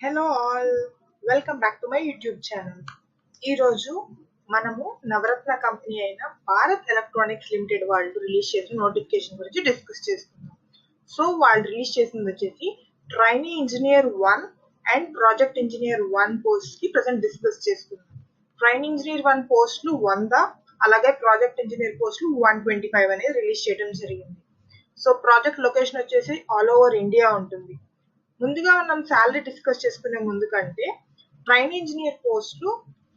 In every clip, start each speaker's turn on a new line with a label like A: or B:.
A: Hello all, welcome back to my YouTube channel. ఈరోజు మనము నవరత్న company అయిన భారత్ ఎలక్ట్రానిక్స్ లిమిటెడ్ వాళ్ళు రిలీజ్ చేసిన నోటిఫికేషన్ గురించి డిస్కస్ చేసుకుందాం. సో వాళ్ళు రిలీజ్ చేసింది వచ్చేసి trainee engineer 1 and project engineer 1 post కి ప్రజెంట్ డిస్కస్ చేసుకుందాం. ట్రైనీ ఇంజనీర్ 1 పోస్టులు 100, అలాగే ప్రాజెక్ట్ ఇంజనీర్ పోస్టులు 125 అనేది రిలీజ్ చేయడం జరిగింది. సో ప్రాజెక్ట్ లొకేషన్ వచ్చేసి ఆల్ ఓవర్ ఇండియా ఉంటుంది. ముందుగా మనం శాలరీ డిస్కస్ చేసుకునే ముందు కంటే ట్రైన్ ఇంజనీర్ పోస్టులు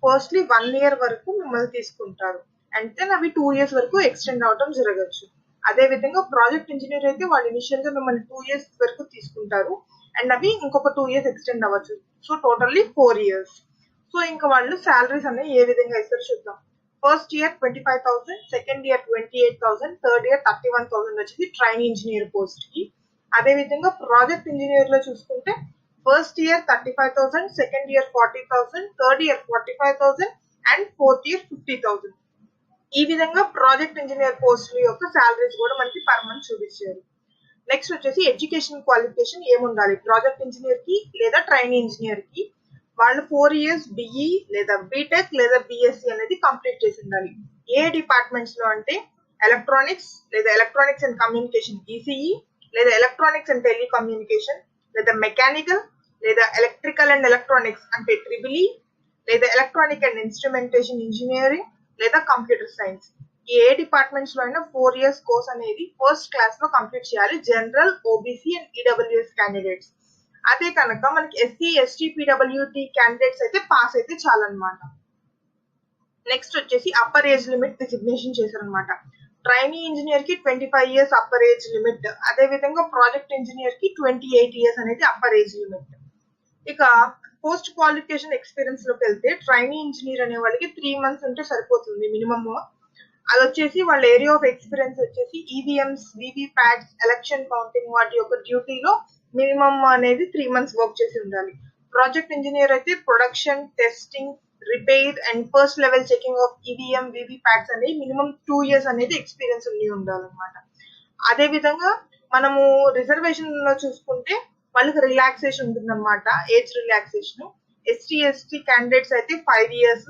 A: ఫస్ట్లీ 1 year వరకు మిమ్మల్ని తీసుకుంటారు. అంటే అవి 2 years వరకు ఎక్స్టెండ్ అవడం జరగచ్చు. అదే విధంగా ప్రాజెక్ట్ ఇంజనీర్ అయితే వాళ్ళు ఇనిషియల్ గా మిమ్మల్ని 2 years వరకు తీసుకుంటారు అండ్ అవి ఇంకొక 2 years ఎక్స్టెండ్ అవ్వచ్చు. So totally 4 years. సో ఇంకా వాళ్ళు శాలరీస్ అనేవి ఏ విధంగా ఇస్తారో చూద్దాం. First year 25,000, second year 28,000, third year 31,000 వచ్చేసి ట్రైన్ ఇంజనీర్ పోస్ట్ కి. అదే విధంగా ప్రాజెక్ట్ ఇంజనీర్ లో చూసుకుంటే first year 35,000, second year 40,000, third year 45,000 and fourth year 50,000. ఈ విధంగా ప్రాజెక్ట్ ఇంజనీర్ పోస్ట్ యొక్క శాలరీస్ కూడా మనకి పర్ మంత్ చూపించారు. నెక్స్ట్ వచ్చేసి ఎడ్యుకేషన్ క్వాలిఫికేషన్ ఏముండాలి ప్రాజెక్ట్ ఇంజనీర్ కి లేదా ట్రైనీ ఇంజనీర్ కి. వాళ్ళు 4 years బిఈ లేదా బీటెక్ లేదా బిఎస్సి అనేది కంప్లీట్ చేసి ఉండాలి. ఏ డిపార్ట్మెంట్స్ లో అంటే ఎలక్ట్రానిక్స్ లేదా ఎలక్ట్రానిక్స్ అండ్ కమ్యూనికేషన్ ఈసీఈ, లేదా ఎలక్ట్రానిక్స్ అండ్ టెలికమ్యూనికేషన్, లేదా మెకానికల్, లేదా ఎలక్ట్రికల్ అండ్ ఎలక్ట్రానిక్స్ అంటే ట్రిబుల్, లేదా ఎలక్ట్రానిక్ అండ్ ఇన్స్ట్రుమెంటేషన్ ఇంజనీరింగ్, లేదా కంప్యూటర్ సైన్స్. ఏ డిపార్ట్మెంట్స్ లో అయినా 4 years కోర్స్ అనేది ఫస్ట్ క్లాస్ లో కంప్లీట్ చేయాలి general, OBC and EWS candidates. అదే కనుక మనకి ఎస్సీ, ఎస్టీ, పీడబ్ల్యూటీ క్యాండిడేట్స్ అయితే పాస్ అయితే చాలన్నమాట. నెక్స్ట్ వచ్చేసి అప్పర్ ఏజ్ లిమిట్ డిసిగ్నేషన్ చేశారనమాట. ట్రైనీ ఇంజనీర్ కి 25 years అప్పర్ ఏజ్ లిమిట్, అదే విధంగా ప్రాజెక్ట్ ఇంజనీర్ కి 28 years అనేది అప్పర్ ఏజ్ లిమిట్. ఇక పోస్ట్ క్వాలిఫికేషన్ ఎక్స్పీరియన్స్ లోకి వెళ్తే ట్రైనీ ఇంజనీర్ అనే వాళ్ళకి 3 months ఉంటే సరిపోతుంది మినిమమ్. అది వచ్చేసి వాళ్ళ ఏరియా ఆఫ్ ఎక్స్పీరియన్స్ వచ్చేసి ఈవీఎంస్, వివి ప్యాడ్స్, ఎలక్షన్ కౌంటింగ్ వాటి యొక్క డ్యూటీలో మినిమమ్ అనేది 3 months వర్క్ చేసి ఉండాలి. ప్రాజెక్ట్ ఇంజనీర్ అయితే production, testing, repair and first level checking of EVM, VVPATs అనేది మినిమం 2 years అనేది ఎక్స్పీరియన్స్ ఉండి ఉండాలన్నమాట. అదే విధంగా మనము రిజర్వేషన్ లో చూసుకుంటే వాళ్ళకి రిలాక్సేషన్ ఉంటుందన్నమాట, age relaxation. ST, ST candidates అయితే 5 years,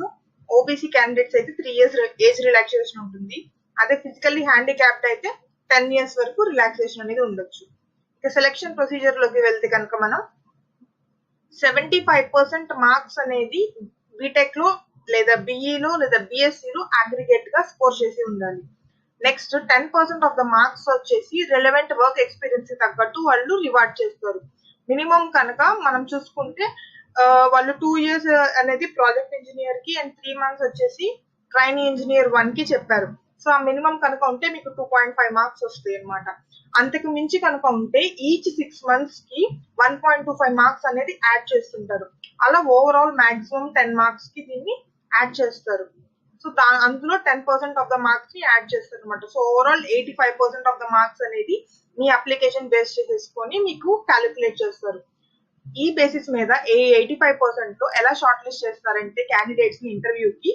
A: ఓబీసీ క్యాండిడేట్స్ అయితే 3 years ఏజ్ రిలాక్సేషన్ ఉంటుంది. అదే ఫిజికల్లీ హ్యాండిక్యాప్డ్ అయితే 10 years వరకు రిలాక్సేషన్ అనేది ఉండొచ్చు. ఇక సెలక్షన్ ప్రొసీజర్ లోకి వెళ్తే కనుక మనం 75% మార్క్స్ అనేది బీటెక్ లో లేదా బిఈలో లేదా బిఎస్సిలో అగ్రిగేట్ గా స్కోర్ చేసి ఉండాలి. నెక్స్ట్ 10% ఆఫ్ ద మార్క్స్ వచ్చేసి రెలవెంట్ వర్క్ ఎక్స్పీరియన్స్ తగ్గట్టు వాళ్ళు రివార్డ్ చేస్తారు. మినిమం కనుక మనం చూసుకుంటే వాళ్ళు 2 years అనేది ప్రాజెక్ట్ ఇంజనీర్ కి అండ్ 3 months వచ్చేసి ట్రైనీ ఇంజనీర్ 1 కి చెప్పారు. సో ఆ మినిమం కనుక ఉంటే మీకు 2.5 marks వస్తాయి అనమాట. అంతకు మించి కనుక ఉంటే ఈచ్ 6 months కి 1.25 marks అనేది యాడ్ చేస్తుంటారు. అలా ఓవరాల్ మాక్సిమం 10 marks కి దీన్ని యాడ్ చేస్తారు. సో అందులో 10% ఆఫ్ ద మార్క్స్ ని యాడ్ చేస్తారు అనమాట. So overall 85% of the marks అనేది మీ అప్లికేషన్ బేస్ చేసుకొని మీకు క్యాలిక్యులేట్ చేస్తారు. ఈ బేసిస్ మీద 85% లో ఎలా షార్ట్ లిస్ట్ చేస్తారంటే క్యాండిడేట్స్ ని ఇంటర్వ్యూకి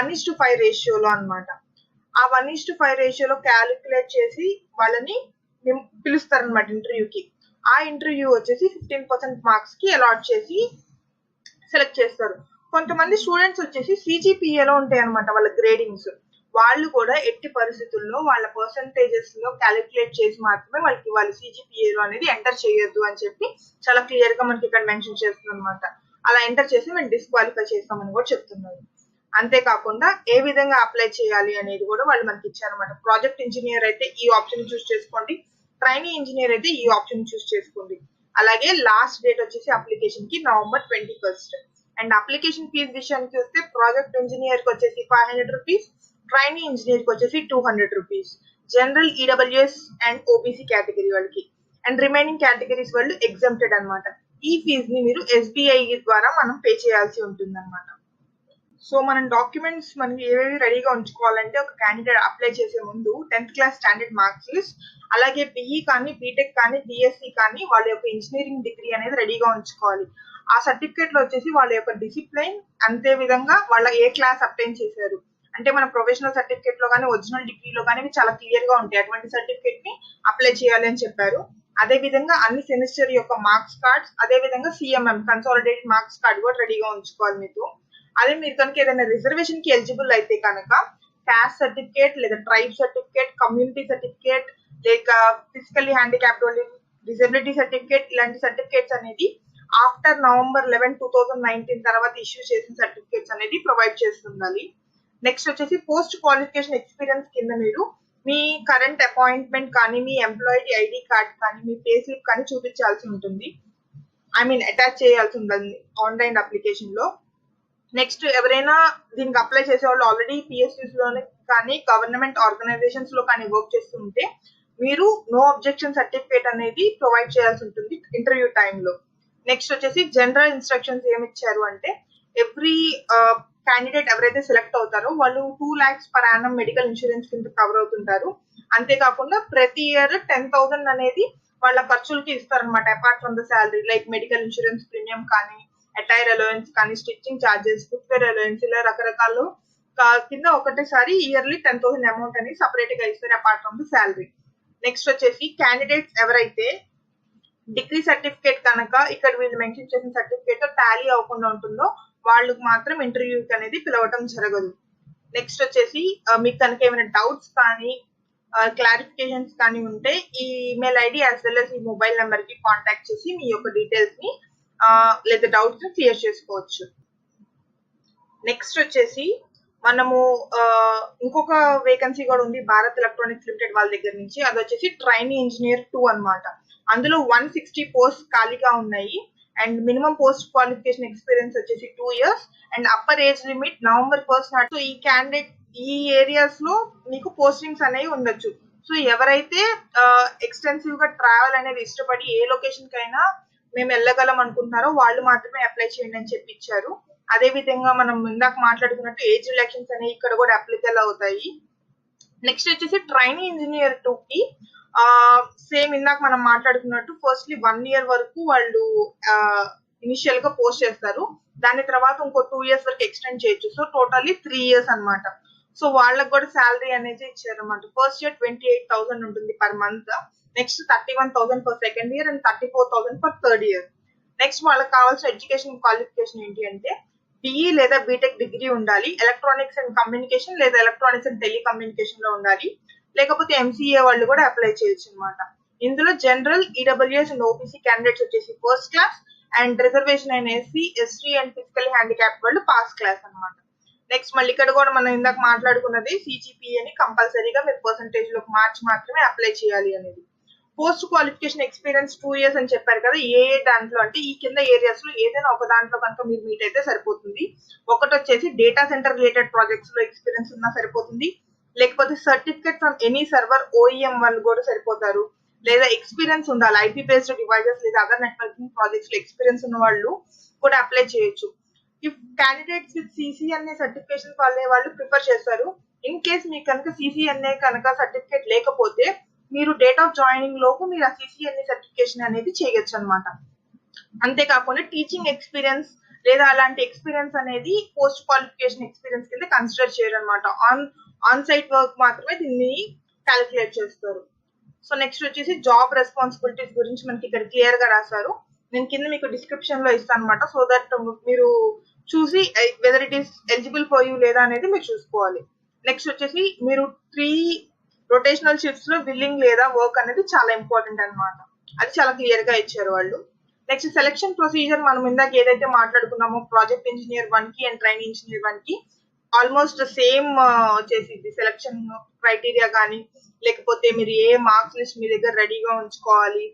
A: 1:5 రేషియోలో అనమాట. ఆ 1:5 రేషియోలో క్యాలిక్యులేట్ చేసి వాళ్ళని పిలుస్తారనమాట ఇంటర్వ్యూకి. ఆ ఇంటర్వ్యూ వచ్చేసి 15% మార్క్స్ కి అలాట్ చేసి సెలెక్ట్ చేస్తారు. కొంతమంది స్టూడెంట్స్ వచ్చేసి సిజిపిఏలో ఉంటాయి అనమాట వాళ్ళ గ్రేడింగ్స్. వాళ్ళు కూడా ఎట్టి పరిస్థితుల్లో వాళ్ళ పర్సంటేజెస్ లో క్యాలిక్యులేట్ చేసి మాత్రమే వాళ్ళకి వాళ్ళ సిజిపిఏలో అనేది ఎంటర్ చేయొద్దు అని చెప్పి చాలా క్లియర్ గా మనకి ఇక్కడ మెన్షన్ చేస్తుంది అనమాట. అలా ఎంటర్ చేసి మేము డిస్క్వాలిఫై చేస్తామని కూడా చెప్తున్నారు. అంతేకాకుండా ఏ విధంగా అప్లై చేయాలి అనేది కూడా వాళ్ళు మనకి ఇచ్చారనమాట. ప్రాజెక్ట్ ఇంజనీర్ అయితే ఈ ఆప్షన్ చూస్ చేసుకోండి, ట్రైనీ ఇంజనీర్ అయితే ఈ ఆప్షన్ చూస్ చేసుకోండి. అలాగే లాస్ట్ డేట్ వచ్చేసి అప్లికేషన్ కి November 21st. And application fees విషయానికి వస్తే ప్రాజెక్ట్ ఇంజనీర్ కి వచ్చేసి 500 rupees, ట్రైనీ ఇంజనీర్ కి వచ్చేసి 200 rupees. General, EWS and OBC category వాళ్ళకి అండ్ రిమైనింగ్ కేటగిరీస్ వాళ్ళు ఎగ్జామ్టెడ్ అనమాట. ఈ ఫీజ్ ని మీరు ఎస్బీఐ ద్వారా మనం పే చేయాల్సి ఉంటుంది అనమాట. సో మనం డాక్యుమెంట్స్ మనకి ఏవేవి రెడీగా ఉంచుకోవాలంటే ఒక క్యాండిడేట్ అప్లై చేసే ముందు 10th class standard marks list, అలాగే బిఈ కానీ బీటెక్ కానీ బిఎస్సి కానీ వాళ్ళ యొక్క ఇంజనీరింగ్ డిగ్రీ అనేది రెడీగా ఉంచుకోవాలి. ఆ సర్టిఫికేట్ లో వచ్చేసి వాళ్ళ యొక్క డిసిప్లైన్, అంతే విధంగా వాళ్ళ ఏ క్లాస్ అప్టైన్ చేశారు అంటే మన ప్రొఫెషనల్ సర్టిఫికేట్ లో కానీ ఒరిజినల్ డిగ్రీలో కానీ చాలా క్లియర్ గా ఉంటాయి. అటువంటి సర్టిఫికేట్ ని అప్లై చేయాలి అని చెప్పారు. అదే విధంగా అన్ని సెమిస్టర్ యొక్క మార్క్స్ కార్డ్స్, అదే విధంగా సిఎంఎం కన్సాలిడేటెడ్ మార్క్స్ కార్డ్ కూడా రెడీగా ఉంచుకోవాలి మీకు. అదే మీరు కనుక ఏదైనా రిజర్వేషన్ కి ఎలిజిబుల్ అయితే కనుక క్యాస్ట్ సర్టిఫికేట్ లేదా ట్రైబ్ సర్టిఫికేట్, కమ్యూనిటీ సర్టిఫికేట్, లేక ఫిజికల్లీ హ్యాండిక్యాప్డ్ వాళ్ళు డిజబిలిటీ సర్టిఫికేట్, ఇలాంటి సర్టిఫికేట్స్ అనేది ఆఫ్టర్ నవంబర్ 11, 2019 తర్వాత ఇష్యూ చేసిన సర్టిఫికేట్స్ అనేది ప్రొవైడ్ చేస్తుండాలి. నెక్స్ట్ వచ్చేసి పోస్ట్ క్వాలిఫికేషన్ ఎక్స్పీరియన్స్ కింద మీరు మీ కరెంట్ అపాయింట్మెంట్ కానీ, మీ ఎంప్లాయీ ఐడి కార్డ్ కానీ, మీ పే స్లిప్ కానీ చూపించాల్సి ఉంటుంది. అటాచ్ చేయాల్సి ఉంటుంది ఆన్లైన్ అప్లికేషన్ లో. నెక్స్ట్ ఎవరైనా దీనికి అప్లై చేసే వాళ్ళు ఆల్రెడీ పిఎస్యూస్ లోనే కానీ గవర్నమెంట్ ఆర్గనైజేషన్స్ లో కానీ వర్క్ చేస్తుంటే మీరు నో అబ్జెక్షన్ సర్టిఫికేట్ అనేది ప్రొవైడ్ చేయాల్సి ఉంటుంది ఇంటర్వ్యూ టైంలో. నెక్స్ట్ వచ్చేసి జనరల్ ఇన్స్ట్రక్షన్స్ ఏమి ఇచ్చారు అంటే ఎవ్రీ క్యాండిడేట్ ఎవరైతే సెలెక్ట్ అవుతారో వాళ్ళు 2 lakhs per annum medical insurance కింద కవర్ అవుతుంటారు. అంతేకాకుండా ప్రతి ఇయర్ 10,000 అనేది వాళ్ళ ఖర్చులకి ఇస్తారనమాట. Apart from the salary, like medical insurance premium కానీ, అటైర్ అలవెన్స్ కానీ, స్టిచ్చింగ్ ఛార్జెస్, ఫుట్వేర్ అలవెన్స్, ఇలా రకరకాలు కింద ఒకటేసారి ఇయర్లీ 10,000 అమౌంట్ అనేది సపరేట్ గా ఇస్తారు apart from the salary. Next వచ్చేసి క్యాండిడేట్స్ ఎవరైతే డిగ్రీ సర్టిఫికేట్ కనుక ఇక్కడ వీళ్ళు మెన్షన్ చేసిన సర్టిఫికేట్ టాలీ అవ్వకుండా ఉంటుందో వాళ్ళకి మాత్రం ఇంటర్వ్యూకి అనేది పిలవటం జరగదు. నెక్స్ట్ వచ్చేసి మీకు కనుక ఏమైనా డౌట్స్ కానీ క్లారిఫికేషన్స్ కానీ ఉంటే ఈ email ID as well as ఈ మొబైల్ నెంబర్ కి కాంటాక్ట్ చేసి మీ యొక్క డీటెయిల్స్ ని లేదా డౌట్స్ ని క్లియర్ చేసుకోవచ్చు. నెక్స్ట్ వచ్చేసి మనము ఇంకొక వేకెన్సీ కూడా ఉంది భారత్ ఎలక్ట్రానిక్స్ లిమిటెడ్ వాళ్ళ దగ్గర నుంచి. అది వచ్చేసి ట్రైనీ ఇంజనీర్ 2 అన్నమాట. అందులో 160 పోస్ట్ ఖాళీగా ఉన్నాయి. And minimum post qualification experience వచ్చేసి 2 years and upper age limit November 1st నాడు. సో ఈ క్యాండిడేట్ ఈ ఏరియాస్ లో మీకు పోస్టింగ్స్ అనేవి ఉండొచ్చు. సో ఎవరైతే ఎక్స్టెన్సివ్ గా ట్రావెల్ అనేది ఇష్టపడి ఏ లొకేషన్ కైనా మేము వెళ్ళగలం అనుకుంటున్నారో వాళ్ళు మాత్రమే అప్లై చేయండి అని చెప్పి ఇచ్చారు. అదే విధంగా మనం ఇందాక మాట్లాడుకున్నట్టు ఏజ్ రిలాక్షన్స్ అనేవి ఇక్కడ కూడా అప్లికల్ అవుతాయి. నెక్స్ట్ వచ్చేసి ట్రైనీ ఇంజనీర్ 2 కి సేమ్ ఇందాక మనం మాట్లాడుకున్నట్టు ఫస్ట్లీ 1 year వరకు వాళ్ళు ఇనిషియల్ గా పోస్ట్ చేస్తారు. దాని తర్వాత ఇంకో 2 years వరకు ఎక్స్టెండ్ చేయొచ్చు. సో టోటల్లీ 3 years అన్నమాట. సో వాళ్ళకి కూడా శాలరీ అనేది ఇచ్చారు అనమాట. ఫస్ట్ ఇయర్ 28,000 ఉంటుంది per month. Next 31,000 for second year and 34,000 for third year. Next వాళ్ళకి కావాల్సిన ఎడ్యుకేషన్ క్వాలిఫికేషన్ ఏంటి అంటే బిఈ లేదా బీటెక్ డిగ్రీ ఉండాలి, ఎలక్ట్రానిక్స్ అండ్ కమ్యూనికేషన్ లేదా ఎలక్ట్రానిక్స్ అండ్ టెలికమ్యూనికేషన్ లో ఉండాలి, లేకపోతే ఎంసీఏ వాళ్ళు కూడా అప్లై చేయొచ్చు అనమాట. ఇందులో general, EWS and OBC candidates వచ్చేసి ఫస్ట్ క్లాస్ అండ్ రిజర్వేషన్ అయిన SC, ST and physically handicap వాళ్ళు పాస్ క్లాస్ అనమాట. నెక్స్ట్ మళ్ళీ ఇక్కడ కూడా మనం ఇందాక మాట్లాడుకున్నది సిజిపిఏని కంపల్సరీగా మీరు పర్సంటేజ్ లోకి మార్చి మాత్రమే అప్లై చేయాలి అనేది. పోస్ట్ క్వాలిఫికేషన్ ఎక్స్పీరియన్స్ 2 years అని చెప్పారు కదా. ఏ దాంట్లో అంటే ఈ కింద ఏరియాస్ లో ఏదైనా ఒక దాంట్లో కనుక మీరు మీట్ అయితే సరిపోతుంది. ఒకటి వచ్చేసి డేటా సెంటర్ రిలేటెడ్ ప్రాజెక్ట్స్ లో ఎక్స్పీరియన్స్ ఉన్నా సరిపోతుంది, లేకపోతే certificate from any server OEM వాళ్ళు కూడా సరిపోతారు, లేదా ఎక్స్పీరియన్స్ ఉండాలి ఐపీ బేస్డ్ డివైజెస్ లేదా అదర్ నెట్వర్కింగ్ ప్రాజెక్ట్స్ లో ఎక్స్పీరియన్స్ ఉన్న వాళ్ళు కూడా అప్లై చేయొచ్చు. If candidates with CCNA certification వాళ్ళు ప్రిఫర్ చేస్తారు. ఇన్ కేస్ మీకు కనుక సిసిఎన్ఏ కనుక సర్టిఫికేట్ లేకపోతే మీరు డేట్ ఆఫ్ జాయినింగ్ లోపు మీరు ఆ సిసిఎన్ఏ సర్టిఫికేషన్ అనేది చేయొచ్చు అనమాట. అంతేకాకుండా టీచింగ్ ఎక్స్పీరియన్స్ లేదా అలాంటి ఎక్స్పీరియన్స్ అనేది పోస్ట్ క్వాలిఫికేషన్ ఎక్స్పీరియన్స్ కింద కన్సిడర్ చేయరు అనమాట. ఆన్ సైట్ వర్క్ మాత్రమే దీన్ని క్యాలిక్యులేట్ చేస్తారు. సో నెక్స్ట్ వచ్చేసి జాబ్ రెస్పాన్సిబిలిటీస్ గురించి మనకి ఇక్కడ క్లియర్ గా రాశారు. నేను కింద మీకు డిస్క్రిప్షన్ లో ఇస్తాను అనమాట. సో దట్ మీరు చూసి whether it is eligible for you లేదా అనేది మీరు చూసుకోవాలి. నెక్స్ట్ వచ్చేసి మీరు 3 రొటేషనల్ షిఫ్ట్స్ లో విల్లింగ్ లేదా వర్క్ అనేది చాలా ఇంపార్టెంట్ అనమాట. అది చాలా క్లియర్ గా ఇచ్చారు వాళ్ళు. నెక్స్ట్ సెలక్షన్ ప్రొసీజర్ మనం ఇందాక ఏదైతే మాట్లాడుకున్నామో ప్రాజెక్ట్ ఇంజనీర్ 1 కి అండ్ ట్రైనీ ఇంజనీర్ 1 కి ఆల్మోస్ట్ సేమ్ వచ్చేసి సెలక్షన్ క్రైటీరియా కానీ, లేకపోతే మీరు ఏ మార్క్స్ లిస్ట్ మీ దగ్గర రెడీగా ఉంచుకోవాలి.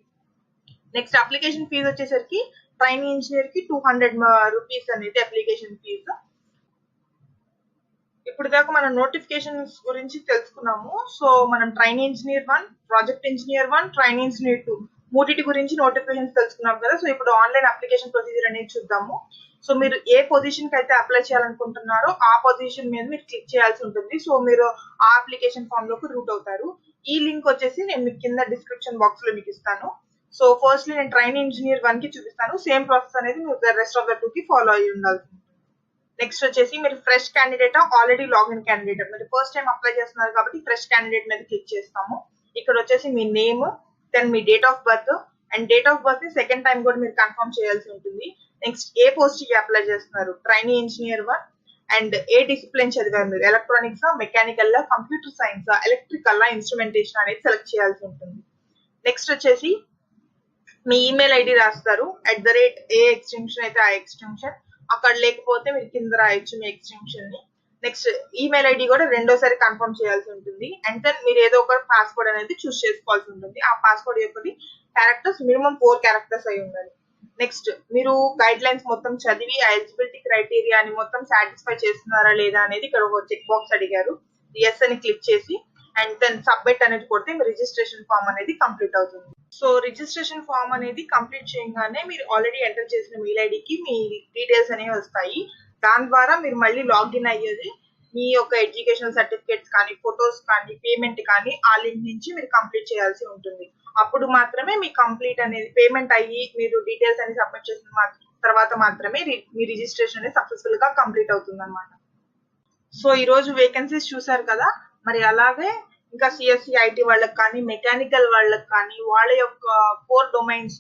A: నెక్స్ట్ అప్లికేషన్ ఫీజు వచ్చేసరికి ట్రైనీ ఇంజనీర్ కి 200 రూపీస్ అనేది అప్లికేషన్ ఫీజు. ఇప్పుడు దాకా మనం నోటిఫికేషన్స్ గురించి తెలుసుకున్నాము. సో మనం trainee engineer 1, project engineer 1, trainee engineer 2 మూడింటి గురించి నోటిఫికేషన్స్ తెలుసుకున్నాం కదా. సో ఇప్పుడు ఆన్లైన్ అప్లికేషన్ ప్రొసీజర్ అనేది చూద్దాము. సో మీరు ఏ పొజిషన్ కి అయితే అప్లై చేయాలనుకుంటున్నారో ఆ పొజిషన్ మీద మీరు క్లిక్ చేయాల్సి ఉంటుంది. సో మీరు ఆ అప్లికేషన్ ఫామ్ లోకి రూట్ అవుతారు. ఈ లింక్ వచ్చేసి నేను మీకు కింద డిస్క్రిప్షన్ బాక్స్ లో మీకు ఇస్తాను. సో ఫస్ట్లీ నేను ట్రైనీ ఇంజనీర్ 1 కి చూపిస్తాను. సేమ్ ప్రాసెస్ అనేది మీరు రెస్ట్ ఆఫ్ ద 2 కి ఫాలో అయ్యి ఉండాలి. నెక్స్ట్ వచ్చేసి మీరు fresh candidate already login candidate, మీరు ఫస్ట్ టైం అప్లై చేస్తున్నారు కాబట్టి ఫ్రెష్ క్యాండిడేట్ మీద క్లిక్ చేస్తాము. ఇక్కడ వచ్చేసి మీ నేమ్, దెన్ మీ date of birth, and date of birth ని సెకండ్ టైం కూడా మీరు కన్ఫర్మ్ చేయాల్సి ఉంటుంది. నెక్స్ట్ ఏ పోస్ట్ కి అప్లై చేస్తున్నారు, ట్రైనీ ఇంజనీర్ వన్, అండ్ ఏ డిసిప్లిన్ చదివారు మీరు, electronics, mechanical, computer science, electrical, instrumentation అనేది సెలెక్ట్ చేయాల్సి ఉంటుంది. నెక్స్ట్ వచ్చేసి మీ ఈమెయిల్ ఐడి రాస్తారు, @ ఏ ఎక్స్టెన్షన్ అయితే ఆ ఎక్స్టెన్షన్, అక్కడ లేకపోతే మీరు కింద రాయొచ్చు మీ ఎక్స్టెన్షన్ ని. నెక్స్ట్ ఈమెయిల్ ఐడి కూడా రెండోసారి కన్ఫర్మ్ చేయాల్సి ఉంటుంది. అండ్ దెన్ మీరు ఏదో ఒక పాస్వర్డ్ అనేది చూస్ చేసుకోవాల్సి ఉంటుంది. ఆ పాస్వర్డ్ యొక్క క్యారెక్టర్స్ మినిమం 4 క్యారెక్టర్స్ అయి ఉండాలి. నెక్స్ట్ మీరు గైడ్ లైన్స్ మొత్తం చదివి ఎలిజిబిలిటీ క్రైటీరియా అని మొత్తం సాటిస్ఫై చేస్తున్నారా లేదా అనేది ఇక్కడ ఒక చెక్ బాక్స్ అడిగారు. ఎస్ అని క్లిక్ చేసి అండ్ దెన్ సబ్మిట్ అనేది కొడితే మీ రిజిస్ట్రేషన్ ఫామ్ అనేది కంప్లీట్ అవుతుంది. సో రిజిస్ట్రేషన్ ఫామ్ అనేది కంప్లీట్ చేయగానే మీరు ఆల్రెడీ ఎంటర్ చేసిన మెయిల్ ఐడికి మీ డీటెయిల్స్ అనేవి వస్తాయి. దాని ద్వారా మీరు మళ్ళీ లాగిన్ అయ్యేది మీ యొక్క ఎడ్యుకేషన్ సర్టిఫికేట్స్ కానీ, ఫొటోస్ కానీ, పేమెంట్ కానీ ఆ లింక్ నుంచి మీరు కంప్లీట్ చేయాల్సి ఉంటుంది. అప్పుడు మాత్రమే మీ కంప్లీట్ అనేది పేమెంట్ అయ్యి మీరు డీటెయిల్స్ అనేది సబ్మిట్ చేసిన తర్వాత మాత్రమే మీ రిజిస్ట్రేషన్ అనేది సక్సెస్ఫుల్ గా కంప్లీట్ అవుతుంది అనమాట. సో ఈ రోజు వేకెన్సీస్ చూసారు కదా, మరి అలాగే ఇంకా సిఎస్సి ఐటీ వాళ్ళకి కానీ, మెకానికల్ వాళ్ళకి కానీ, వాళ్ళ యొక్క కోర్ డొమైన్స్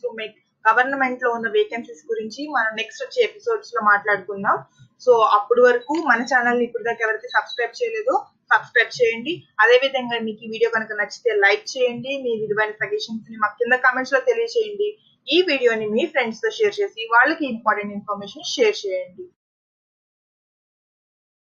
A: గవర్నమెంట్ లో ఉన్న వేకెన్సీస్ గురించి మనం నెక్స్ట్ వచ్చే ఎపిసోడ్స్ లో మాట్లాడుకుందాం. సో అప్పటి వరకు మన ఛానల్ ని ఇప్పుడు దాకా ఎవరైతే సబ్స్క్రైబ్ చేయలేదో సబ్స్క్రైబ్ చేయండి. అదే విధంగా మీకు ఈ వీడియో కనుక నచ్చితే లైక్ చేయండి. మీ విలువైన సజెషన్స్ ని మాకు కింద కామెంట్స్ లో తెలియజేయండి. ఈ వీడియోని మీ ఫ్రెండ్స్ తో షేర్ చేసి వాళ్ళకి ఇంపార్టెంట్ ఇన్ఫర్మేషన్ షేర్ చేయండి.